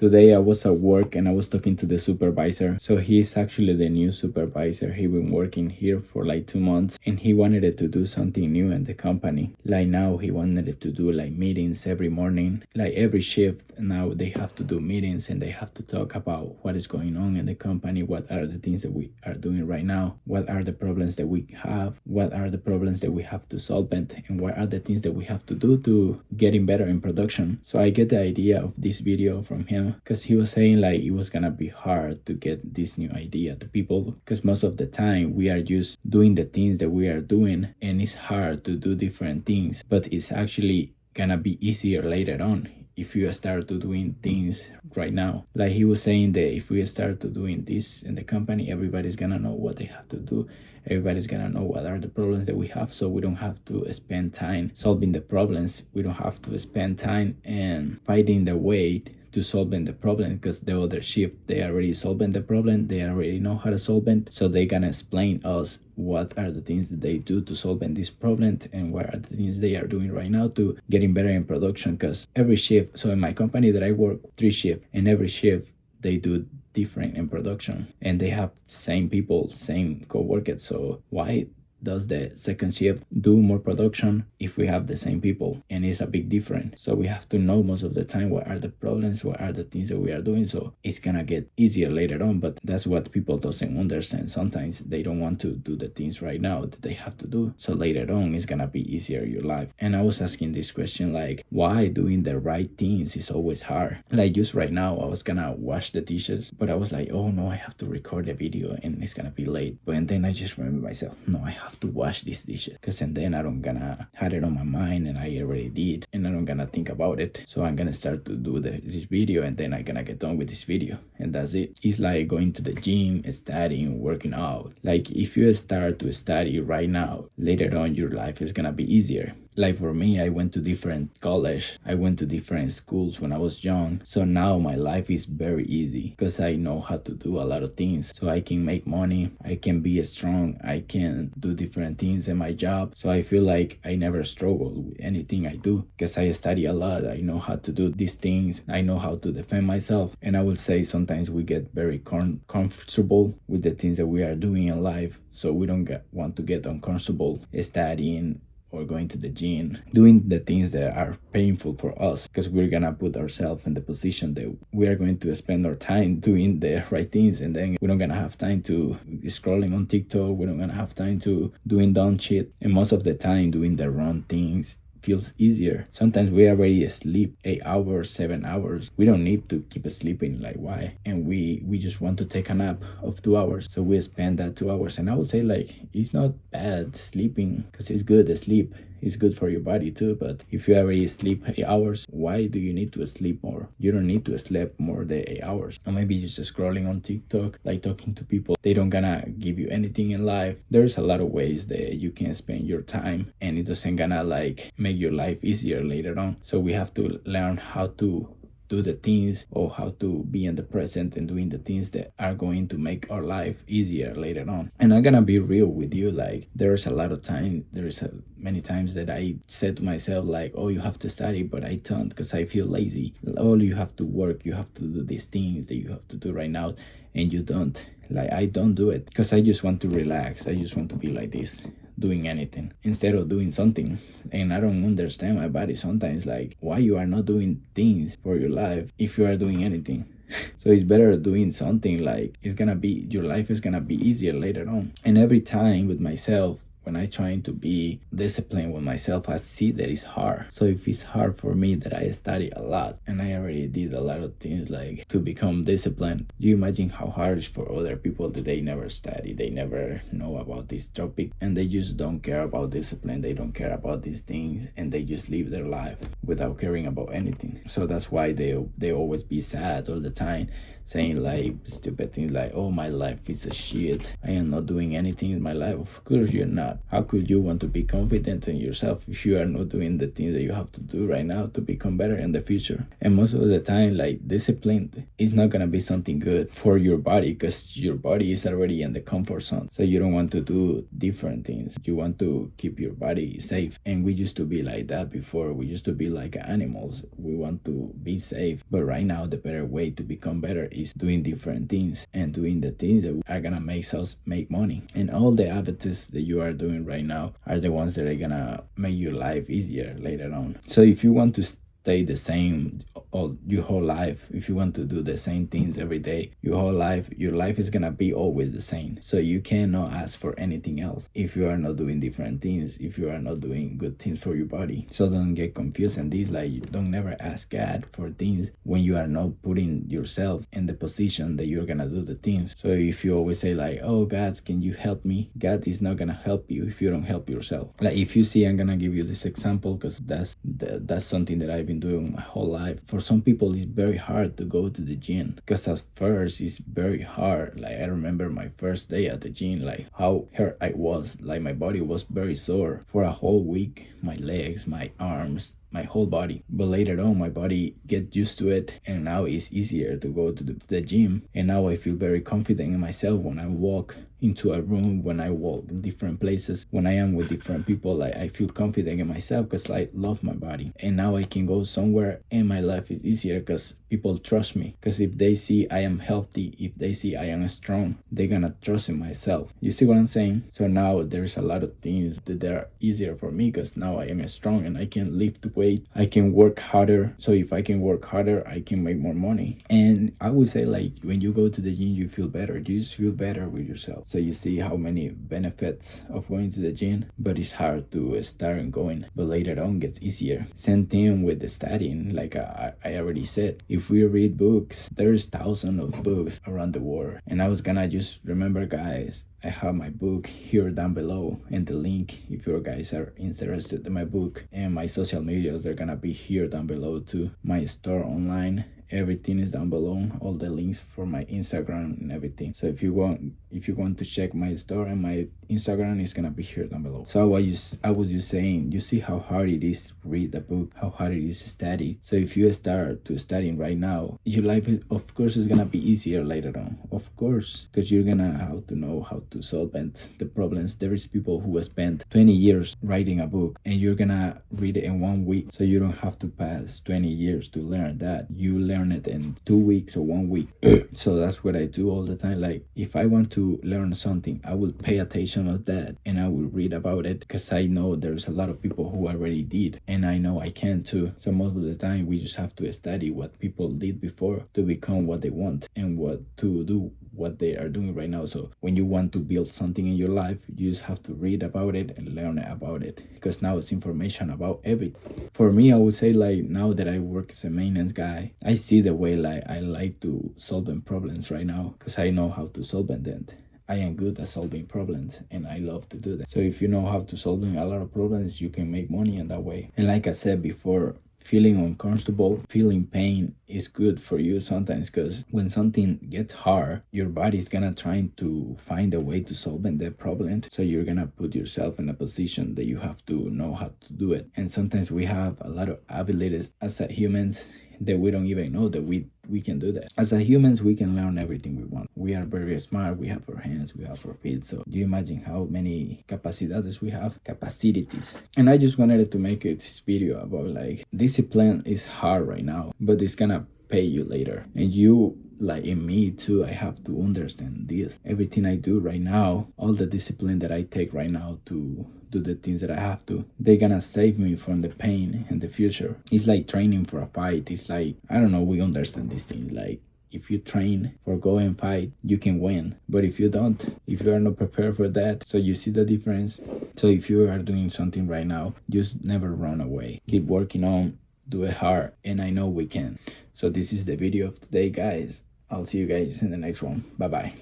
Today I was at work and I was talking to the supervisor. So he's actually the new supervisor. He been working here for like 2 months and he wanted it to do something new in the company. Like now he wanted it to do like meetings every morning. Like every shift now they have to do meetings and they have to talk about what is going on in the company, what are the things that we are doing right now, what are the problems that we have, what are the problems that we have to solve it, and what are the things that we have to do to getting better in production. So I get the idea of this video from him because he was saying like it was gonna be hard to get this new idea to people because most of the time we are just doing the things that we are doing and it's hard to do different things, but it's actually gonna be easier later on if you start to doing things right now. Like he was saying that if we start to doing this in the company, everybody's gonna know what they have to do. Everybody's gonna know what are the problems that we have, so we don't have to spend time solving the problems. We don't have to spend time and fighting the way to solving the problem because the other shift they already solving the problem, they already know how to solve it, so they gonna explain us what are the things that they do to solving this problem and what are the things they are doing right now to getting better in production. Because every shift, so in my company that I work 3 shifts, and every shift they do different in production and they have same people, same co-workers, so why does the second shift do more production if we have the same people? And it's a big difference. So we have to know most of the time what are the problems, what are the things that we are doing, so it's gonna get easier later on. But that's what people doesn't understand. Sometimes they don't want to do the things right now that they have to do, so later on it's gonna be easier in your life. And I was asking this question like, why doing the right things is always hard? Like just right now I was gonna wash the dishes, but I was like, oh no, I have to record the video and it's gonna be late. But and then I just remember myself, no, I have to wash these dishes because and then I don't gonna have it on my mind, and I already did, and I don't gonna think about it. So I'm gonna start to do this video and then I'm gonna get done with this video and that's it. It's like going to the gym, studying, working out. Like if you start to study right now, later on your life is gonna be easier. Like for me, I went to different college, I went to different schools when I was young, so now my life is very easy because I know how to do a lot of things. So I can make money, I can be strong, I can do different things in my job. So I feel like I never struggle with anything I do because I study a lot. I know how to do these things, I know how to defend myself. And I would say sometimes we get very comfortable with the things that we are doing in life, so we don't want to get uncomfortable studying or going to the gym, doing the things that are painful for us, because we're gonna put ourselves in the position that we are going to spend our time doing the right things, and then we don't gonna have time to scrolling on TikTok, we don't gonna have time to doing dumb shit, and most of the time doing the wrong things feels easier. Sometimes we already sleep 8 hours, 7 hours. We don't need to keep sleeping, like why? And we just want to take a nap of 2 hours, so we spend that 2 hours. And I would say like it's not bad sleeping because it's good to sleep, it's good for your body too. But if you already sleep 8 hours, why do you need to sleep more? You don't need to sleep more than 8 hours. Or maybe you're just scrolling on TikTok, like talking to people. They don't gonna give you anything in life. There's a lot of ways that you can spend your time and it doesn't gonna like make your life easier later on. So we have to learn how to do the things or how to be in the present and doing the things that are going to make our life easier later on. And I'm gonna be real with you, like there's a lot of time, many times that I said to myself like, oh, you have to study, but I don't because I feel lazy. Oh, you have to work, you have to do these things that you have to do right now, and you don't. Like I don't do it because I just want to relax, I just want to be like this, doing anything instead of doing something. And I don't understand my body sometimes, like why you are not doing things for your life if you are doing anything. So it's better doing something, like it's gonna be, your life is gonna be easier later on. And every time with myself, when I trying to be disciplined with myself, I see that it's hard. So if it's hard for me that I study a lot and I already did a lot of things like to become disciplined, do you imagine how hard it is for other people that they never study, they never know about this topic, and they just don't care about discipline, they don't care about these things, and they just live their life without caring about anything. So that's why they always be sad all the time, saying like stupid things like, oh, my life is a shit, I am not doing anything in my life. Of course you're not. not? How could you want to be confident in yourself if you are not doing the things that you have to do right now to become better in the future? And most of the time, like, discipline is not gonna be something good for your body, because your body is already in the comfort zone. So you don't want to do different things. You want to keep your body safe. And we used to be like that before. We used to be like animals. We want to be safe. But right now, the better way to become better is doing different things and doing the things that are gonna make us make money. And all the habits that you are doing right now are the ones that are gonna make your life easier later on. So if you want to stay the same all your whole life, if you want to do the same things every day your whole life, your life is gonna be always the same. So you cannot ask for anything else if you are not doing different things, if you are not doing good things for your body. So don't get confused in this. Like, you don't never ask God for things when you are not putting yourself in the position that you're gonna do the things. So if you always say like, oh God, can you help me? God is not gonna help you if you don't help yourself. Like, if you see, I'm gonna give you this example because that's something that I've been doing my whole life. For some people, it's very hard to go to the gym because at first it's very hard. Like, I remember my first day at the gym, like how hurt I was. Like, my body was very sore for a whole week. My legs, my arms, my whole body. But later on, my body get used to it, and now it's easier to go to the gym. And now I feel very confident in myself when I walk into a room, when I walk in different places, when I am with different people. Like, I feel confident in myself because I love my body. And now I can go somewhere and my life is easier because people trust me. Because if they see I am healthy, if they see I am strong, they're gonna trust in myself. You see what I'm saying? So now there's a lot of things that are easier for me because now I am strong and I can lift weight, I can work harder. So if I can work harder, I can make more money. And I would say, like, when you go to the gym, you feel better. You just feel better with yourself. So you see how many benefits of going to the gym, but it's hard to start and going. But later on gets easier. Same thing with the studying. Like I already said, if we read books, there's thousands of books around the world. And I was gonna just remember, guys, I have my book here down below, and the link, if you guys are interested in my book, and my social medias, they're gonna be here down below too. My store online, everything is down below, all the links for my Instagram and everything. So if you want to check my store and my Instagram, is gonna be here down below. So I was just saying, you see how hard it is to read the book, how hard it is to study. So if you start to studying right now, your life is, of course, is gonna be easier later on, of course, because you're gonna have to know how to solve the problems. There is people who spend 20 years writing a book, and you're gonna read it in 1 week. So you don't have to pass 20 years to learn that. You learn it in 2 weeks or 1 week. So that's what I do all the time. Like, if I want to learn something, I will pay attention of that and I will read about it, because I know there's a lot of people who already did, and I know I can too. So most of the time we just have to study what people did before to become what they want and what to do what they are doing right now. So when you want to build something in your life, you just have to read about it and learn about it, because now it's information about everything. For me, I would say, like, now that I work as a maintenance guy, I see the way, like, I like to solving problems right now, because I know how to solve them. I am good at solving problems and I love to do that. So if you know how to solve a lot of problems, you can make money in that way. And like I said before, feeling uncomfortable, feeling pain is good for you sometimes, because when something gets hard, your body is gonna try to find a way to solve that problem. So you're gonna put yourself in a position that you have to know how to do it. And sometimes we have a lot of abilities as humans that we don't even know that we can do that. As humans, we can learn everything we want. We are very smart. We have our hands, we have our feet. So do you imagine how many capacidades we have? Capacities. And I just wanted to make this video about, like, discipline is hard right now, but it's gonna pay you later. And you, like in me too, I have to understand this. Everything I do right now, all the discipline that I take right now to do the things that I have to, they're gonna save me from the pain in the future. It's like training for a fight. It's like, I don't know, we understand these things. Like, if you train for go and fight, you can win. But if you don't, if you are not prepared for that, so you see the difference. So if you are doing something right now, just never run away. Keep working on, do it hard, and I know we can. So this is the video of today, guys. I'll see you guys in the next one. Bye bye.